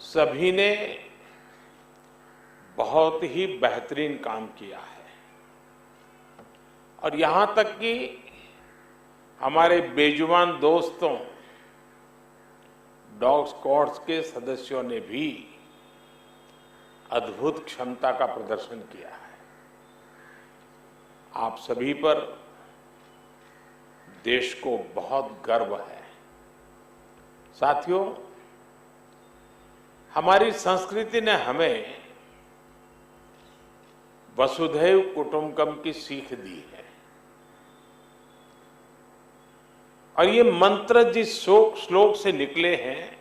सभी ने बहुत ही बेहतरीन काम किया है और यहां तक कि हमारे बेजुबान दोस्तों डॉग स्क्वाड्स के सदस्यों ने भी अद्भुत क्षमता का प्रदर्शन किया है। आप सभी पर देश को बहुत गर्व है। साथियों, हमारी संस्कृति ने हमें वसुधैव कुटुंबकम की सीख दी है और ये मंत्र जिस श्लोक से निकले हैं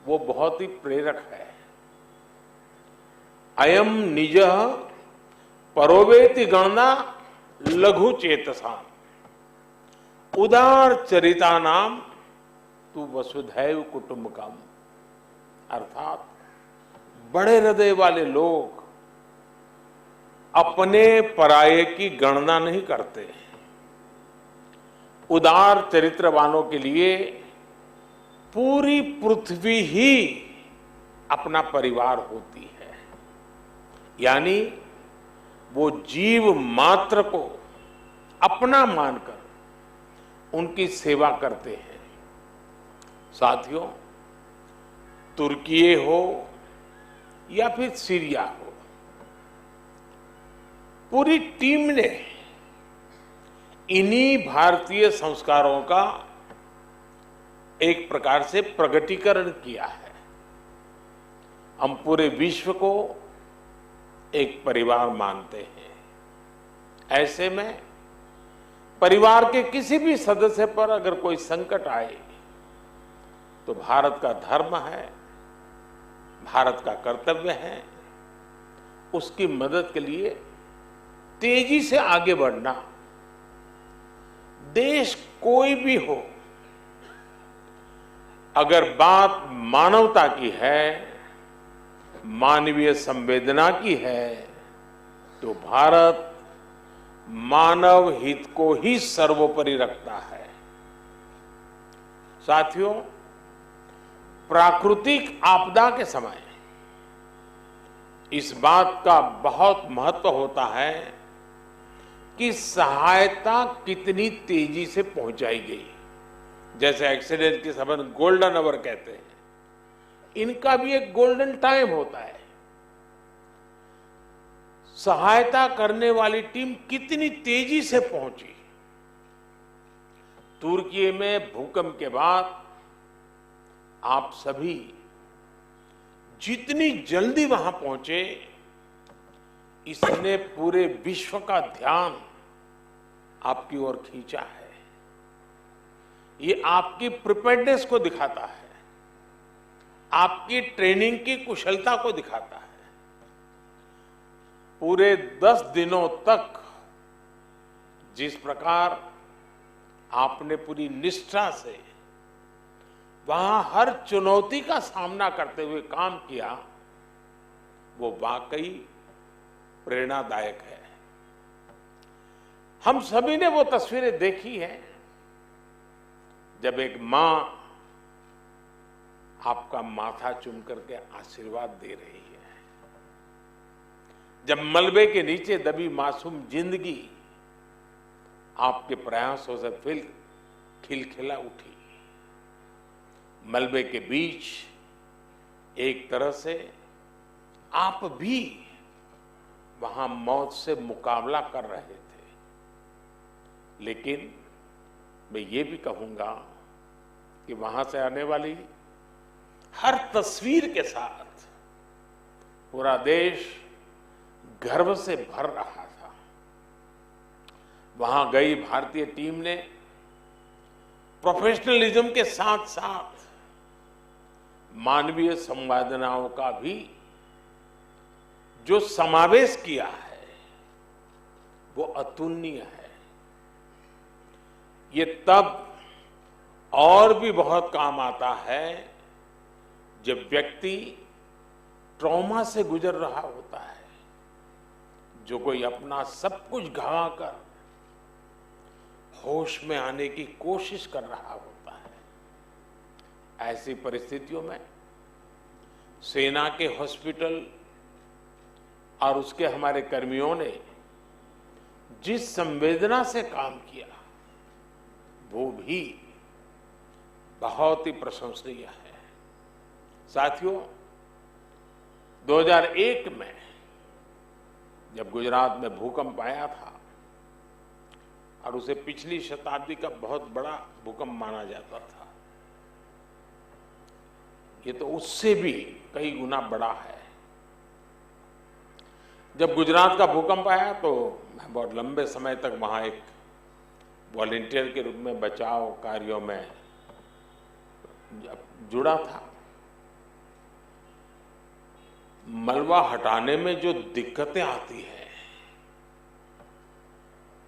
वो बहुत ही प्रेरक है। अयम निजः परोवेति गणना लघु चेतसाम उदार चरिता नाम तू वसुधैव कुटुंबकम। अर्थात बड़े हृदय वाले लोग अपने पराये की गणना नहीं करते। उदार चरित्र वालों के लिए पूरी पृथ्वी ही अपना परिवार होती है। यानी वो जीव मात्र को अपना मानकर उनकी सेवा करते हैं। साथियों, तुर्की हो या फिर सीरिया हो, पूरी टीम ने इन्हीं भारतीय संस्कारों का एक प्रकार से प्रकटीकरण किया है। हम पूरे विश्व को एक परिवार मानते हैं। ऐसे में परिवार के किसी भी सदस्य पर अगर कोई संकट आए तो भारत का धर्म है, भारत का कर्तव्य है उसकी मदद के लिए तेजी से आगे बढ़ना। देश कोई भी हो, अगर बात मानवता की है, मानवीय संवेदना की है, तो भारत मानव हित को ही सर्वोपरि रखता है। साथियों, प्राकृतिक आपदा के समय इस बात का बहुत महत्व होता है कि सहायता कितनी तेजी से पहुंचाई गई। जैसे एक्सीडेंट के समय गोल्डन आवर कहते हैं, इनका भी एक गोल्डन टाइम होता है। सहायता करने वाली टीम कितनी तेजी से पहुंची। तुर्की में भूकंप के बाद आप सभी जितनी जल्दी वहां पहुंचे, इसने पूरे विश्व का ध्यान आपकी ओर खींचा है। ये आपकी प्रिपेयर्डनेस को दिखाता है, आपकी ट्रेनिंग की कुशलता को दिखाता है। पूरे 10 दिनों तक जिस प्रकार आपने पूरी निष्ठा से वहां हर चुनौती का सामना करते हुए काम किया, वो वाकई प्रेरणादायक है। हम सभी ने वो तस्वीरें देखी हैं जब एक मां आपका माथा चूम करके आशीर्वाद दे रही है, जब मलबे के नीचे दबी मासूम जिंदगी आपके प्रयासों से फिर खिलखिला उठी। मलबे के बीच एक तरह से आप भी वहां मौत से मुकाबला कर रहे थे। लेकिन मैं ये भी कहूंगा कि वहां से आने वाली हर तस्वीर के साथ पूरा देश गर्व से भर रहा था। वहां गई भारतीय टीम ने प्रोफेशनलिज्म के साथ साथ मानवीय संवेदनाओं का भी जो समावेश किया है वो अतुलनीय है। ये तब और भी बहुत काम आता है जब व्यक्ति ट्रॉमा से गुजर रहा होता है, जो कोई अपना सब कुछ गंवाकर होश में आने की कोशिश कर रहा होता है। ऐसी परिस्थितियों में सेना के हॉस्पिटल और उसके हमारे कर्मियों ने जिस संवेदना से काम किया वो भी बहुत ही प्रशंसनीय है। साथियों, 2001 में जब गुजरात में भूकंप आया था और उसे पिछली शताब्दी का बहुत बड़ा भूकंप माना जाता था, ये तो उससे भी कई गुना बड़ा है। जब गुजरात का भूकंप आया तो मैं बहुत लंबे समय तक वहां एक वॉलंटियर के रूप में बचाव कार्यों में जुड़ा था। मलबा हटाने में जो दिक्कतें आती हैं,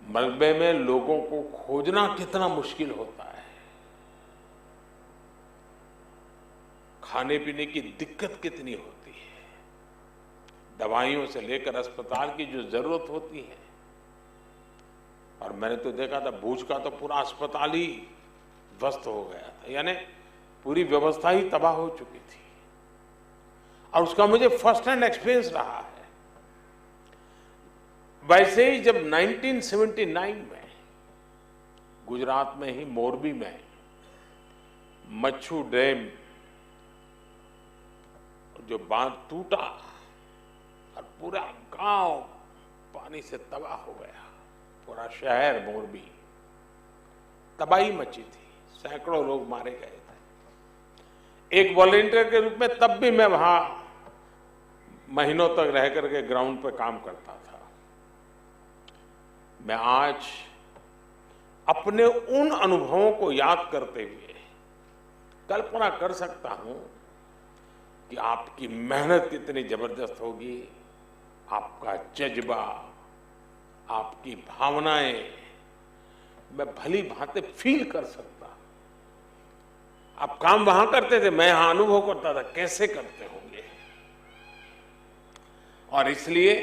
मलबे में लोगों को खोजना कितना मुश्किल होता है, खाने पीने की दिक्कत कितनी होती है, दवाइयों से लेकर अस्पताल की जो जरूरत होती है। और मैंने तो देखा था भूज का तो पूरा अस्पताल ही ध्वस्त हो गया था, यानी पूरी व्यवस्था ही तबाह हो चुकी थी। और उसका मुझे फर्स्ट हैंड एक्सपीरियंस रहा है। वैसे ही जब 1979 में गुजरात में ही मोरबी में मच्छू डैम जो बांध टूटा और पूरा गांव पानी से तबाह हो गया, पूरा शहर मोरबी तबाही मची थी, सैकड़ों लोग मारे गए थे। एक वॉलंटियर के रूप में तब भी मैं वहां महीनों तक रह करके ग्राउंड पर काम करता था। मैं आज अपने उन अनुभवों को याद करते हुए कल्पना कर सकता हूं कि आपकी मेहनत कितनी जबरदस्त होगी, आपका जज्बा, आपकी भावनाएं मैं भली भांति फील कर सकता। आप काम वहां करते थे, मैं यहां अनुभव करता था कैसे करते होंगे। और इसलिए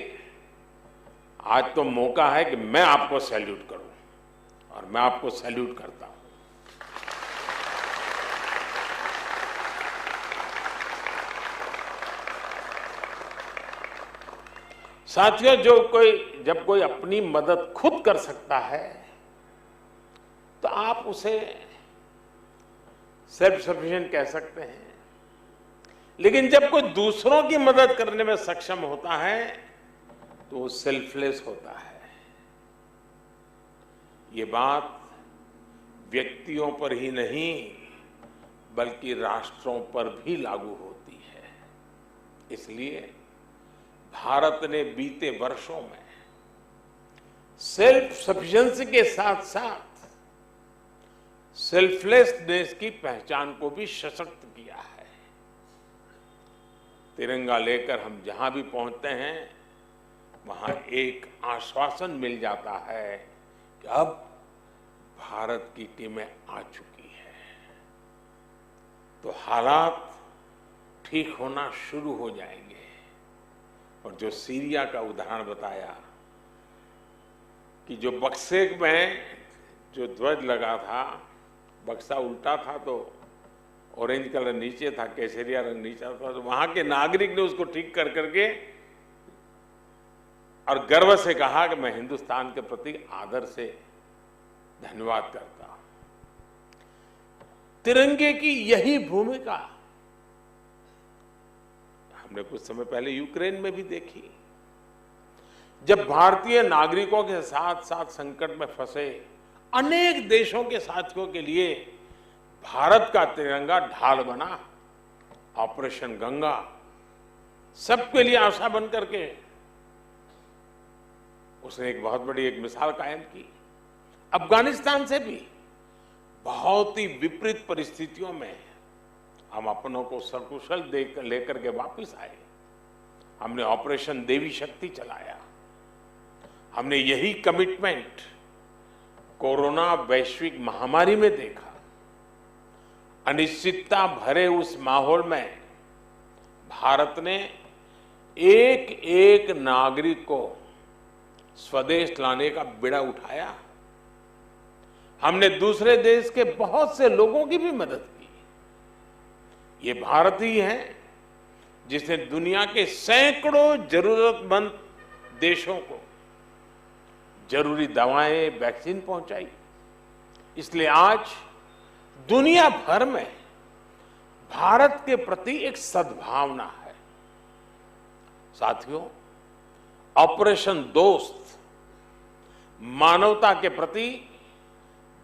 आज तो मौका है कि मैं आपको सैल्यूट करूं और मैं आपको सैल्यूट करता हूं। साथियों, जब कोई अपनी मदद खुद कर सकता है तो आप उसे सेल्फ सफिशिएंट कह सकते हैं, लेकिन जब कोई दूसरों की मदद करने में सक्षम होता है तो वो सेल्फलेस होता है। ये बात व्यक्तियों पर ही नहीं बल्कि राष्ट्रों पर भी लागू होती है। इसलिए भारत ने बीते वर्षों में सेल्फ सफिशिएंसी के साथ साथ सेल्फलेसनेस की पहचान को भी सशक्त किया है। तिरंगा लेकर हम जहां भी पहुंचते हैं वहां एक आश्वासन मिल जाता है कि अब भारत की टीमें आ चुकी है, तो हालात ठीक होना शुरू हो जाएंगे। और जो सीरिया का उदाहरण बताया कि जो बक्से में जो ध्वज लगा था, बक्सा उल्टा था तो ऑरेंज कलर नीचे था, केसरिया रंग नीचे था, तो वहां के नागरिक ने उसको ठीक कर करके और गर्व से कहा कि मैं हिंदुस्तान के प्रति आदर से धन्यवाद करता हूं। तिरंगे की यही भूमिका हमने कुछ समय पहले यूक्रेन में भी देखी। जब भारतीय नागरिकों के साथ साथ संकट में फंसे अनेक देशों के साथियों के लिए भारत का तिरंगा ढाल बना। ऑपरेशन गंगा सबके लिए आशा बन करके उसने एक बहुत बड़ी एक मिसाल कायम की। अफगानिस्तान से भी बहुत ही विपरीत परिस्थितियों में हम अपनों को सकुशल लेकर के वापस आए। हमने ऑपरेशन देवी शक्ति चलाया। हमने यही कमिटमेंट कोरोना वैश्विक महामारी में देखा। अनिश्चितता भरे उस माहौल में भारत ने एक एक नागरिक को स्वदेश लाने का बीड़ा उठाया। हमने दूसरे देश के बहुत से लोगों की भी मदद की। ये भारत ही है जिसने दुनिया के सैकड़ों जरूरतमंद देशों को जरूरी दवाएं, वैक्सीन पहुंचाई। इसलिए आज दुनिया भर में भारत के प्रति एक सद्भावना है। साथियों, ऑपरेशन दोस्त मानवता के प्रति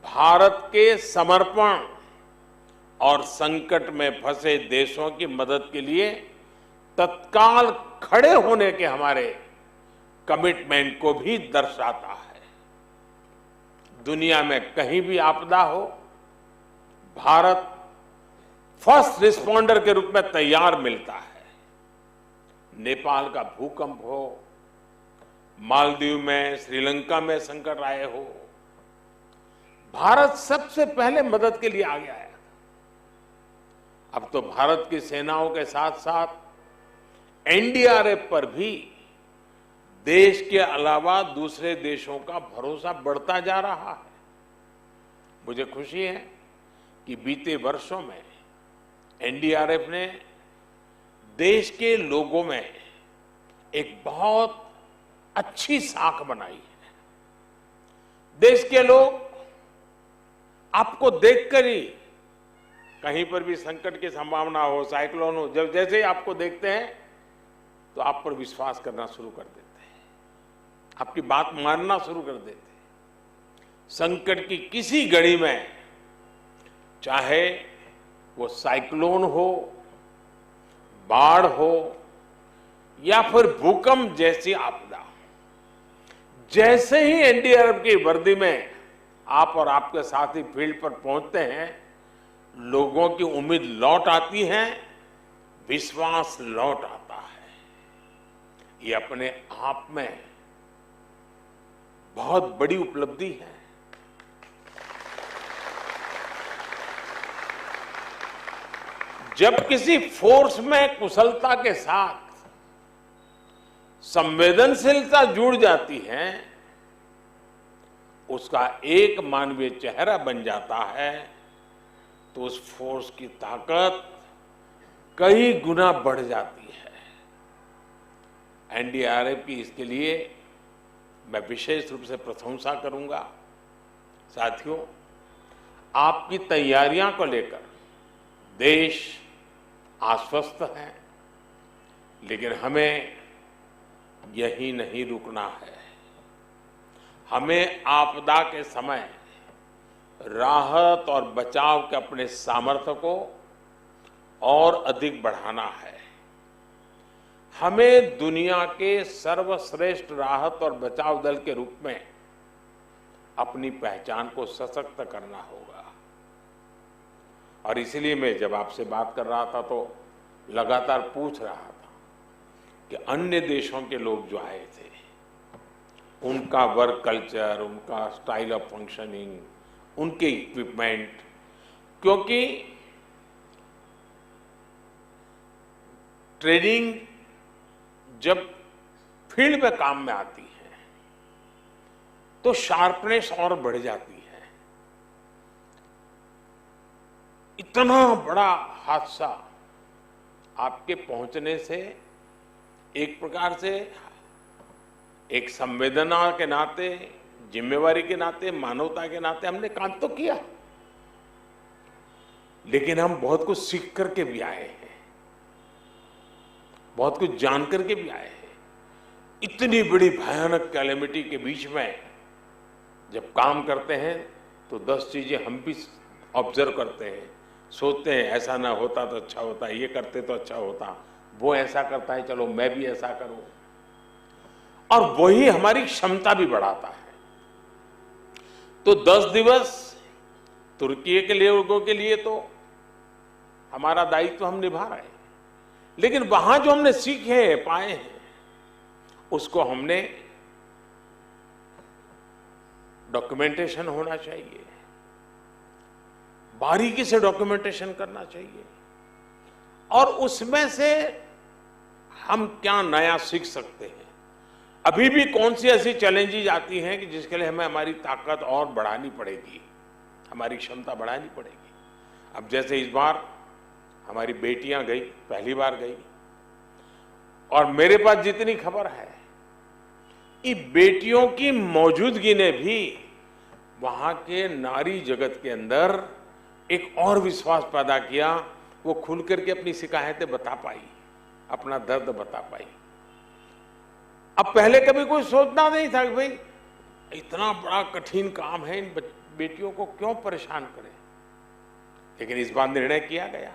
भारत के समर्पण और संकट में फंसे देशों की मदद के लिए तत्काल खड़े होने के हमारे कमिटमेंट को भी दर्शाता है। दुनिया में कहीं भी आपदा हो, भारत फर्स्ट रिस्पॉन्डर के रूप में तैयार मिलता है। नेपाल का भूकंप हो, मालदीव में, श्रीलंका में संकट आए हो, भारत सबसे पहले मदद के लिए आगे आया। अब तो भारत की सेनाओं के साथ साथ एनडीआरएफ पर भी देश के अलावा दूसरे देशों का भरोसा बढ़ता जा रहा है। मुझे खुशी है कि बीते वर्षों में एनडीआरएफ ने देश के लोगों में एक बहुत अच्छी साख बनाई है। देश के लोग आपको देखकर ही, कहीं पर भी संकट की संभावना हो, साइक्लोन हो, जब जैसे ही आपको देखते हैं तो आप पर विश्वास करना शुरू कर देते हैं, आपकी बात मानना शुरू कर देते हैं। संकट की किसी घड़ी में, चाहे वो साइक्लोन हो, बाढ़ हो या फिर भूकंप जैसी आपदा, जैसे ही एनडीआरएफ की वर्दी में आप और आपके साथी फील्ड पर पहुंचते हैं, लोगों की उम्मीद लौट आती है, विश्वास लौट आता है। ये अपने आप में बहुत बड़ी उपलब्धि है। जब किसी फोर्स में कुशलता के साथ संवेदनशीलता जुड़ जाती है, उसका एक मानवीय चेहरा बन जाता है, तो उस फोर्स की ताकत कई गुना बढ़ जाती है। एनडीआरएफ की इसके लिए मैं विशेष रूप से प्रशंसा करूंगा। साथियों, आपकी तैयारियां को लेकर देश आश्वस्त है, लेकिन हमें यही नहीं रुकना है। हमें आपदा के समय राहत और बचाव के अपने सामर्थ्य को और अधिक बढ़ाना है। हमें दुनिया के सर्वश्रेष्ठ राहत और बचाव दल के रूप में अपनी पहचान को सशक्त करना होगा। और इसलिए मैं जब आपसे बात कर रहा था तो लगातार पूछ रहा था कि अन्य देशों के लोग जो आए थे, उनका वर्क कल्चर, उनका स्टाइल ऑफ फंक्शनिंग, उनके इक्विपमेंट, क्योंकि ट्रेनिंग जब फील्ड में काम में आती है तो शार्पनेस और बढ़ जाती है। इतना बड़ा हादसा आपके पहुंचने से एक प्रकार से, एक संवेदना के नाते, जिम्मेवारी के नाते, मानवता के नाते हमने काम तो किया, लेकिन हम बहुत कुछ सीख करके भी आए हैं, बहुत कुछ जान करके भी आए हैं। इतनी बड़ी भयानक कैलेमिटी के बीच में जब काम करते हैं तो 10 चीजें हम भी ऑब्जर्व करते हैं, सोचते हैं ऐसा ना होता तो अच्छा होता, ये करते तो अच्छा होता, वो ऐसा करता है, चलो मैं भी ऐसा करूं। और वही हमारी क्षमता भी बढ़ाता है। तो 10 दिवस तुर्की के लोगों के लिए तो हमारा दायित्व हम निभा रहे हैं, लेकिन वहां जो हमने सीखे हैं, पाए हैं, उसको हमने डॉक्यूमेंटेशन होना चाहिए, बारीकी से डॉक्यूमेंटेशन करना चाहिए, और उसमें से हम क्या नया सीख सकते हैं। अभी भी कौन सी ऐसी चैलेंजेस आती हैं कि जिसके लिए हमें हमारी ताकत और बढ़ानी पड़ेगी, हमारी क्षमता बढ़ानी पड़ेगी। अब जैसे इस बार हमारी बेटियां गई, पहली बार गई, और मेरे पास जितनी खबर है, ये बेटियों की मौजूदगी ने भी वहां के नारी जगत के अंदर एक और विश्वास पैदा किया। वो खुल करके अपनी शिकायतें बता पाई, अपना दर्द बता पाई। अब पहले कभी कोई सोचना नहीं था कि भाई इतना बड़ा कठिन काम है, इन बेटियों को क्यों परेशान करें, लेकिन इस बार निर्णय किया गया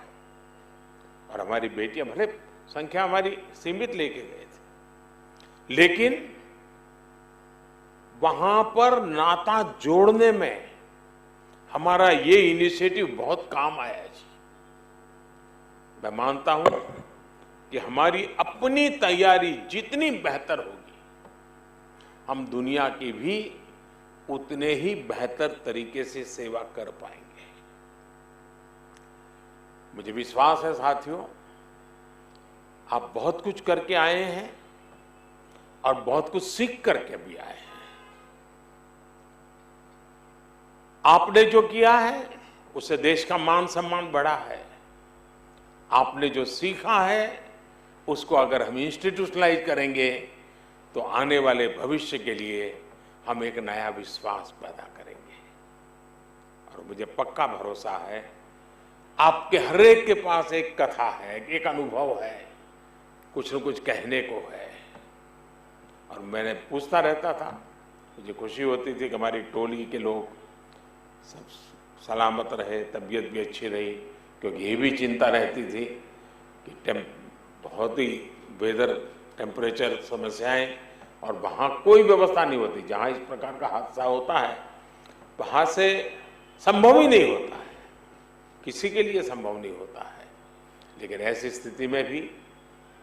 और हमारी बेटियां, भले संख्या हमारी सीमित लेके गए थे, लेकिन वहां पर नाता जोड़ने में हमारा ये इनिशिएटिव बहुत काम आया जी। मैं मानता हूं कि हमारी अपनी तैयारी जितनी बेहतर होगी, हम दुनिया की भी उतने ही बेहतर तरीके से सेवा कर पाएंगे। मुझे विश्वास है साथियों, आप बहुत कुछ करके आए हैं और बहुत कुछ सीख करके भी आए हैं। आपने जो किया है उससे देश का मान सम्मान बढ़ा है। आपने जो सीखा है उसको अगर हम इंस्टीट्यूशनलाइज करेंगे तो आने वाले भविष्य के लिए हम एक नया विश्वास पैदा करेंगे। और मुझे पक्का भरोसा है आपके हर एक के पास एक कथा है, एक अनुभव है, कुछ न कुछ कहने को है। और मैंने पूछता रहता था, मुझे खुशी होती थी कि हमारी टोली के लोग सब सलामत रहे, तबीयत भी अच्छी रही, क्योंकि ये भी चिंता रहती थी कि बहुत ही वेदर टेम्परेचर समस्याएं, और वहाँ कोई व्यवस्था नहीं होती। जहाँ इस प्रकार का हादसा होता है वहाँ से संभव ही नहीं होता है, किसी के लिए संभव नहीं होता है। लेकिन ऐसी स्थिति में भी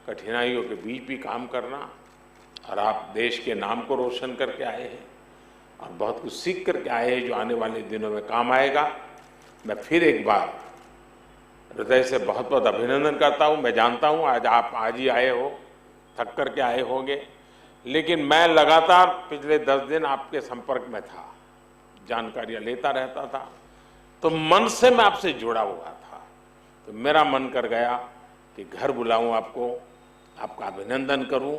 कठिनाइयों के बीच भी काम करना, और आप देश के नाम को रोशन करके आए हैं और बहुत कुछ सीख करके आए हैं जो आने वाले दिनों में काम आएगा। मैं फिर एक बार हृदय से बहुत बहुत अभिनंदन करता हूं। मैं जानता हूं आज आप आज ही आए हो, थक करके आए होंगे, लेकिन मैं लगातार पिछले 10 दिन आपके संपर्क में था, जानकारियां लेता रहता था, तो मन से मैं आपसे जुड़ा हुआ था। तो मेरा मन कर गया कि घर बुलाऊं आपको, आपका अभिनंदन करूं।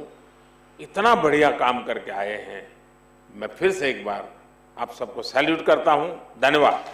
इतना बढ़िया काम करके आए हैं। मैं फिर से एक बार आप सबको सैल्यूट करता हूं। धन्यवाद।